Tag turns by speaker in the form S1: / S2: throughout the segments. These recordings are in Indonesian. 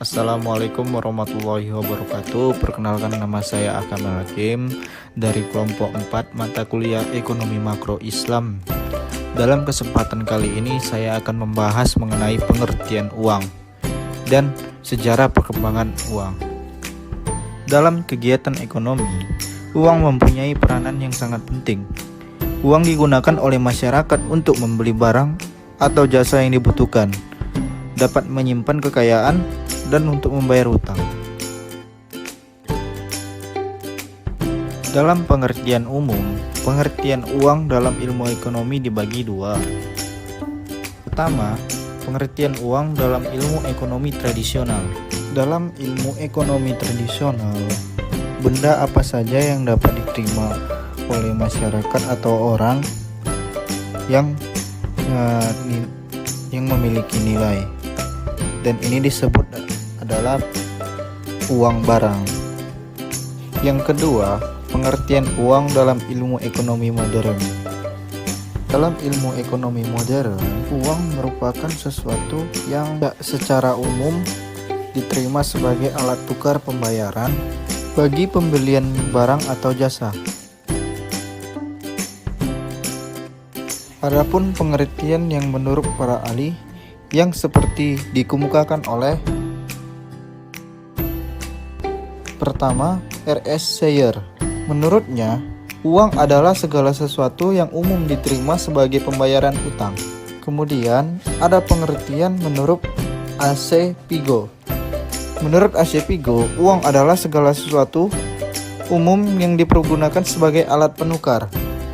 S1: Assalamualaikum warahmatullahi wabarakatuh. Perkenalkan, nama saya Akamal Hakim dari kelompok 4 mata kuliah Ekonomi Makro Islam. Dalam kesempatan kali ini saya akan membahas mengenai pengertian uang dan sejarah perkembangan uang. Dalam kegiatan ekonomi, uang mempunyai peranan yang sangat penting. Uang digunakan oleh masyarakat untuk membeli barang atau jasa yang dibutuhkan, dapat menyimpan kekayaan, dan untuk membayar hutang. Dalam pengertian umum, pengertian uang dalam ilmu ekonomi dibagi dua. Pertama, pengertian uang dalam ilmu ekonomi tradisional. Dalam ilmu ekonomi tradisional, benda apa saja yang dapat diterima oleh masyarakat atau orang yang memiliki nilai, dan ini disebut adalah uang barang. Yang kedua, pengertian uang dalam ilmu ekonomi modern. Dalam ilmu ekonomi modern, uang merupakan sesuatu yang secara umum diterima sebagai alat tukar pembayaran bagi pembelian barang atau jasa. Adapun pengertian yang menurut para ahli yang seperti dikemukakan oleh pertama, R.S. Sayer. Menurutnya, uang adalah segala sesuatu yang umum diterima sebagai pembayaran utang. Kemudian, ada pengertian menurut A.C. Pigo. Menurut A.C. Pigo, uang adalah segala sesuatu umum yang dipergunakan sebagai alat penukar.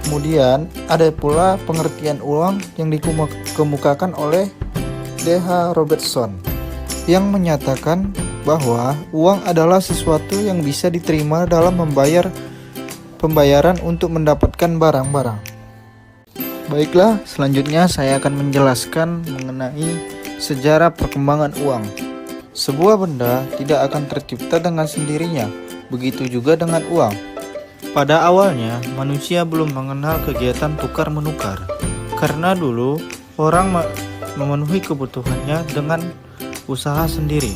S1: Kemudian, ada pula pengertian uang yang dikemukakan oleh D.H. Robertson yang menyatakan bahwa uang adalah sesuatu yang bisa diterima dalam pembayaran untuk mendapatkan barang-barang. Baiklah, selanjutnya saya akan menjelaskan mengenai sejarah perkembangan uang. Sebuah benda tidak akan tercipta dengan sendirinya, begitu juga dengan uang. Pada awalnya, manusia belum mengenal kegiatan tukar-menukar, karena dulu orang memenuhi kebutuhannya dengan usaha sendiri.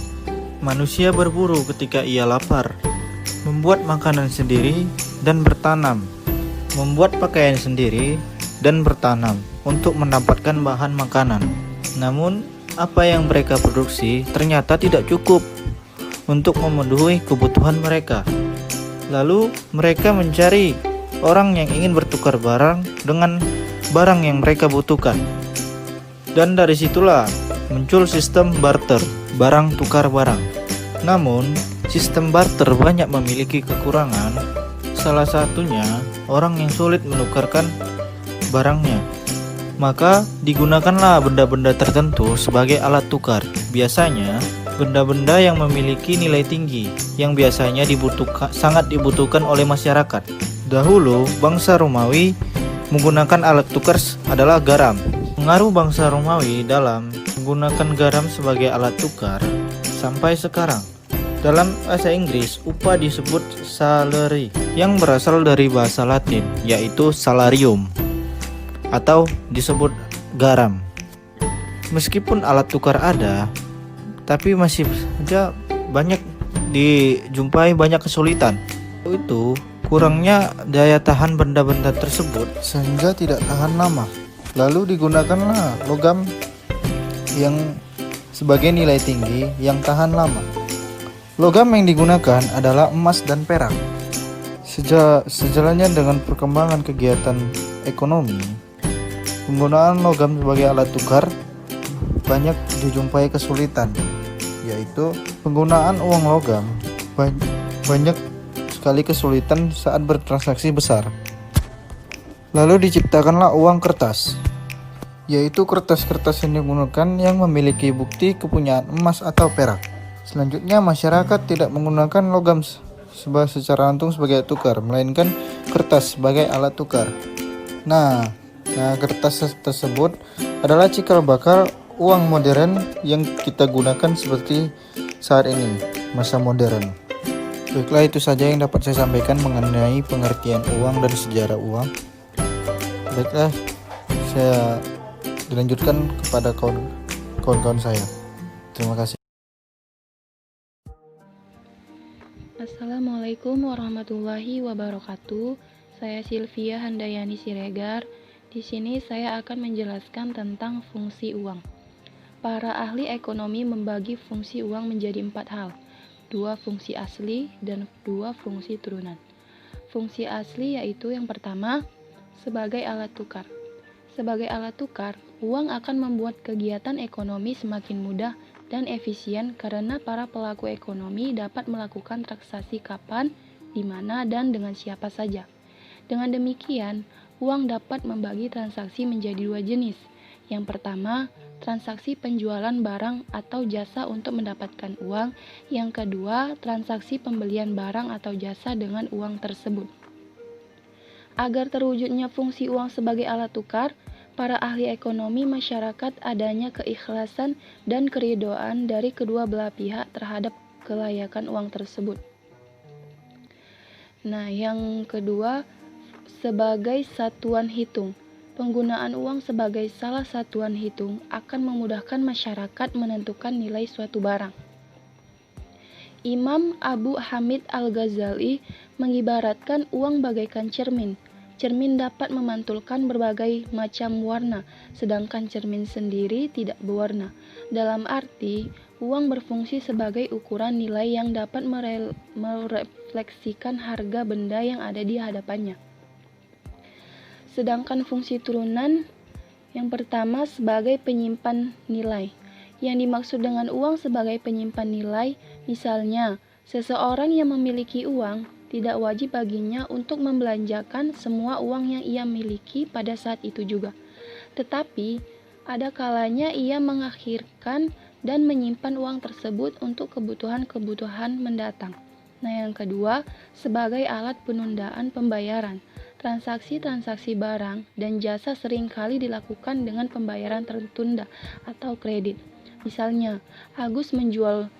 S1: Manusia berburu ketika ia lapar, membuat makanan sendiri dan bertanam, membuat pakaian sendiri dan bertanam untuk mendapatkan bahan makanan. Namun, apa yang mereka produksi ternyata tidak cukup untuk memenuhi kebutuhan mereka. Lalu, mereka mencari orang yang ingin bertukar barang dengan barang yang mereka butuhkan. Dan dari situlah muncul sistem barter, barang tukar barang. Namun, sistem barter banyak memiliki kekurangan. Salah satunya, orang yang sulit menukarkan barangnya. Maka, digunakanlah benda-benda tertentu sebagai alat tukar. Biasanya, benda-benda yang memiliki nilai tinggi, yang biasanya sangat dibutuhkan oleh masyarakat. Dahulu, bangsa Romawi menggunakan alat tukar adalah garam. Pengaruh bangsa Romawi dalam menggunakan garam sebagai alat tukar sampai sekarang. Dalam bahasa Inggris, upah disebut salary, yang berasal dari bahasa Latin, yaitu salarium, atau disebut garam. Meskipun alat tukar ada, tapi masih saja dijumpai banyak kesulitan. Itu kurangnya daya tahan benda-benda tersebut sehingga tidak tahan lama. Lalu digunakanlah logam yang sebagai nilai tinggi yang tahan lama. Logam yang digunakan adalah emas dan perak. Sejalannya dengan perkembangan kegiatan ekonomi, penggunaan logam sebagai alat tukar banyak dijumpai kesulitan, yaitu penggunaan uang logam banyak sekali kesulitan saat bertransaksi besar. Lalu diciptakanlah uang kertas, yaitu kertas-kertas yang digunakan yang memiliki bukti kepunyaan emas atau perak. Selanjutnya, masyarakat tidak menggunakan logam secara langsung sebagai tukar, melainkan kertas sebagai alat tukar. Nah, kertas tersebut adalah cikal bakal uang modern yang kita gunakan seperti saat ini, masa modern. Baiklah, itu saja yang dapat saya sampaikan mengenai pengertian uang dan sejarah uang. Baiklah, saya dilanjutkan kepada kawan-kawan saya. Terima kasih.
S2: Assalamualaikum warahmatullahi wabarakatuh. Saya Sylvia Handayani Siregar. Di sini saya akan menjelaskan tentang fungsi uang. Para ahli ekonomi membagi fungsi uang menjadi 4 hal, 2 fungsi asli dan 2 fungsi turunan. Fungsi asli yaitu yang pertama, sebagai alat tukar. Sebagai alat tukar, uang akan membuat kegiatan ekonomi semakin mudah dan efisien karena para pelaku ekonomi dapat melakukan transaksi kapan, di mana, dan dengan siapa saja. Dengan demikian, uang dapat membagi transaksi menjadi 2 jenis. Yang pertama, transaksi penjualan barang atau jasa untuk mendapatkan uang. Yang kedua, transaksi pembelian barang atau jasa dengan uang tersebut. Agar terwujudnya fungsi uang sebagai alat tukar, para ahli ekonomi masyarakat adanya keikhlasan dan keridhaan dari kedua belah pihak terhadap kelayakan uang tersebut. Nah, yang kedua, sebagai satuan hitung. Penggunaan uang sebagai salah satuan hitung akan memudahkan masyarakat menentukan nilai suatu barang. Imam Abu Hamid Al-Ghazali mengibaratkan uang bagaikan cermin. Cermin dapat memantulkan berbagai macam warna, sedangkan cermin sendiri tidak berwarna. Dalam arti, uang berfungsi sebagai ukuran nilai yang dapat merefleksikan harga benda yang ada di hadapannya. Sedangkan fungsi turunan yang pertama sebagai penyimpan nilai. Yang dimaksud dengan uang sebagai penyimpan nilai, misalnya, seseorang yang memiliki uang tidak wajib baginya untuk membelanjakan semua uang yang ia miliki pada saat itu juga. Tetapi, ada kalanya ia mengakhirkan dan menyimpan uang tersebut untuk kebutuhan-kebutuhan mendatang. Nah, yang kedua, sebagai alat penundaan pembayaran. Transaksi-transaksi barang dan jasa seringkali dilakukan dengan pembayaran tertunda atau kredit. Misalnya, Agus menjual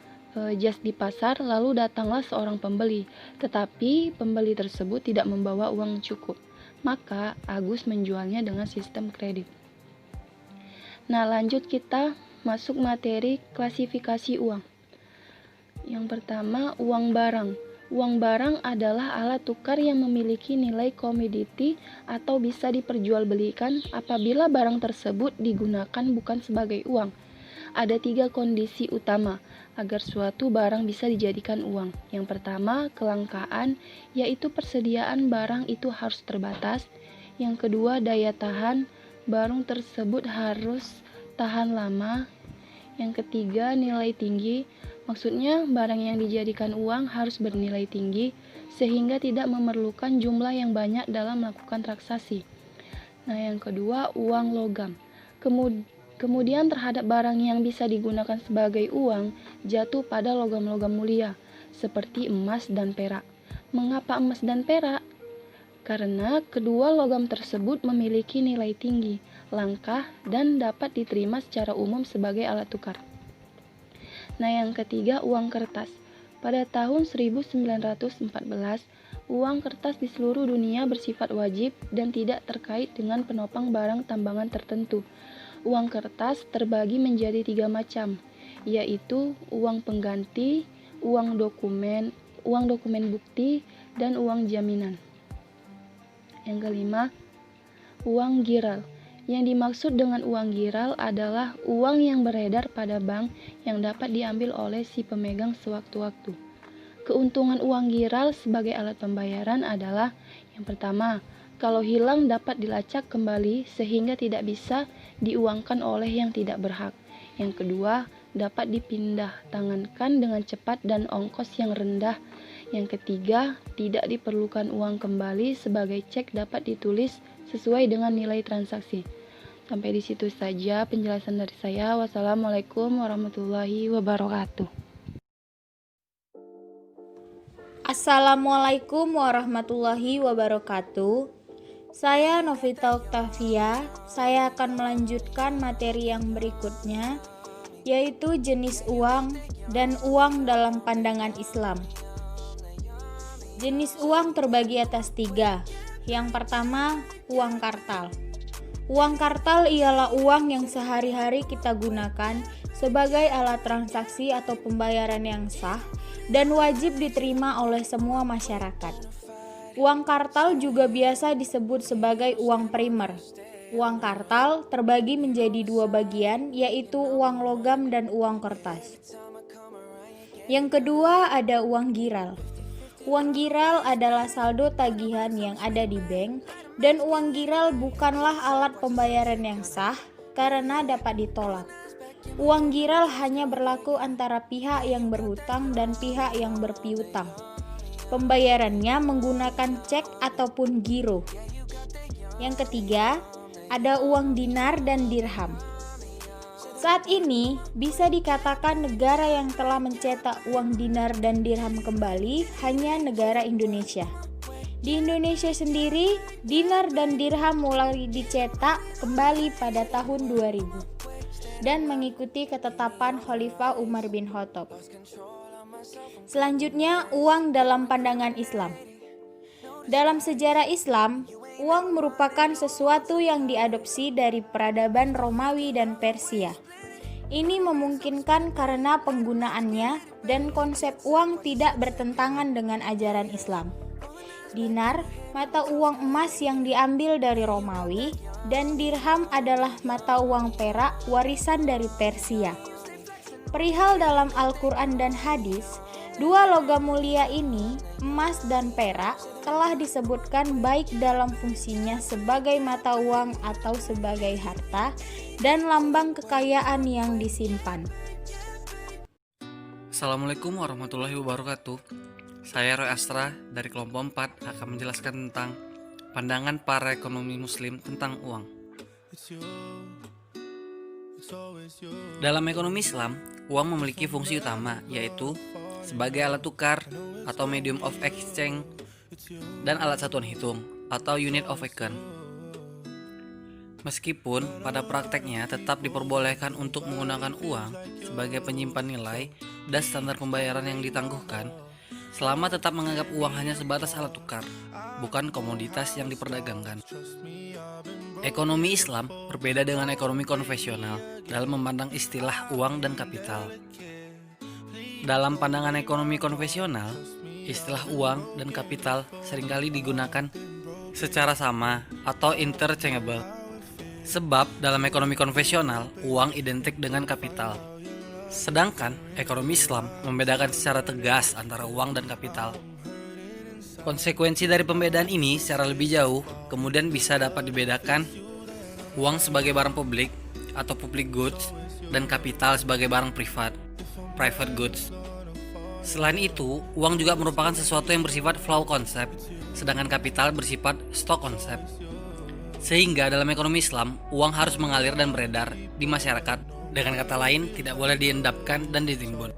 S2: jas di pasar, lalu datanglah seorang pembeli, tetapi pembeli tersebut tidak membawa uang cukup. Maka, Agus menjualnya dengan sistem kredit. Nah, lanjut kita masuk materi klasifikasi uang. Yang pertama, uang barang. Uang barang adalah alat tukar yang memiliki nilai komoditi atau bisa diperjualbelikan apabila barang tersebut digunakan bukan sebagai uang. Ada 3 kondisi utama agar suatu barang bisa dijadikan uang. Yang pertama, kelangkaan, yaitu persediaan barang itu harus terbatas. Yang kedua, daya tahan, barang tersebut harus tahan lama. Yang ketiga, nilai tinggi. Maksudnya, barang yang dijadikan uang harus bernilai tinggi sehingga tidak memerlukan jumlah yang banyak dalam melakukan transaksi. Nah, yang kedua, uang logam. Kemudian terhadap barang yang bisa digunakan sebagai uang jatuh pada logam-logam mulia seperti emas dan perak. Mengapa emas dan perak? Karena kedua logam tersebut memiliki nilai tinggi, langka, dan dapat diterima secara umum sebagai alat tukar. Nah, yang ketiga, uang kertas. Pada tahun 1914, uang kertas di seluruh dunia bersifat wajib dan tidak terkait dengan penopang barang tambangan tertentu. Uang kertas terbagi menjadi 3 macam, yaitu uang pengganti, uang dokumen bukti, dan uang jaminan. Yang kelima, uang giral. Yang dimaksud dengan uang giral adalah uang yang beredar pada bank yang dapat diambil oleh si pemegang sewaktu-waktu. Keuntungan uang giral sebagai alat pembayaran adalah yang pertama, kalau hilang dapat dilacak kembali sehingga tidak bisa diuangkan oleh yang tidak berhak. Yang kedua, dapat dipindah tangankan dengan cepat dan ongkos yang rendah. Yang ketiga, tidak diperlukan uang kembali sebagai cek dapat ditulis sesuai dengan nilai transaksi. Sampai di situ saja penjelasan dari saya. Wassalamualaikum warahmatullahi wabarakatuh.
S3: Assalamualaikum warahmatullahi wabarakatuh. Saya Novita Oktavia. Saya akan melanjutkan materi yang berikutnya, yaitu jenis uang dan uang dalam pandangan Islam. Jenis uang terbagi atas 3. Yang pertama, uang kartal. Uang kartal ialah uang yang sehari-hari kita gunakan sebagai alat transaksi atau pembayaran yang sah dan wajib diterima oleh semua masyarakat. Uang kartal juga biasa disebut sebagai uang primer. Uang kartal terbagi menjadi dua bagian, yaitu uang logam dan uang kertas. Yang kedua ada uang giral. Uang giral adalah saldo tagihan yang ada di bank, dan uang giral bukanlah alat pembayaran yang sah karena dapat ditolak. Uang giral hanya berlaku antara pihak yang berhutang dan pihak yang berpiutang. Pembayarannya menggunakan cek ataupun giro. Yang ketiga, ada uang dinar dan dirham. Saat ini bisa dikatakan negara yang telah mencetak uang dinar dan dirham kembali hanya negara Indonesia. Di Indonesia sendiri, dinar dan dirham mulai dicetak kembali pada tahun 2000 dan mengikuti ketetapan Khalifah Umar bin Khattab. Selanjutnya, uang dalam pandangan Islam. Dalam sejarah Islam, uang merupakan sesuatu yang diadopsi dari peradaban Romawi dan Persia. Ini memungkinkan karena penggunaannya dan konsep uang tidak bertentangan dengan ajaran Islam. Dinar, mata uang emas yang diambil dari Romawi, dan dirham adalah mata uang perak warisan dari Persia. Perihal dalam Al-Quran dan hadis, dua logam mulia ini, emas dan perak, telah disebutkan baik dalam fungsinya sebagai mata uang atau sebagai harta dan lambang kekayaan yang disimpan.
S4: Assalamualaikum warahmatullahi wabarakatuh. Saya Roy Astra dari kelompok 4 akan menjelaskan tentang pandangan para ekonomi muslim tentang uang. Dalam ekonomi Islam, uang memiliki fungsi utama, yaitu sebagai alat tukar atau medium of exchange dan alat satuan hitung atau unit of account. Meskipun pada prakteknya tetap diperbolehkan untuk menggunakan uang sebagai penyimpan nilai dan standar pembayaran yang ditangguhkan, selama tetap menganggap uang hanya sebatas alat tukar, bukan komoditas yang diperdagangkan. Ekonomi Islam berbeda dengan ekonomi konvensional dalam memandang istilah uang dan kapital. Dalam pandangan ekonomi konvensional, istilah uang dan kapital seringkali digunakan secara sama atau interchangeable. Sebab dalam ekonomi konvensional, uang identik dengan kapital. Sedangkan ekonomi Islam membedakan secara tegas antara uang dan kapital. Konsekuensi dari pembedaan ini secara lebih jauh kemudian bisa dapat dibedakan uang sebagai barang publik atau public goods dan kapital sebagai barang privat, private goods. Selain itu, uang juga merupakan sesuatu yang bersifat flow konsep, sedangkan kapital bersifat stock konsep. Sehingga dalam ekonomi Islam, uang harus mengalir dan beredar di masyarakat. Dengan kata lain, tidak boleh diendapkan dan ditimbun.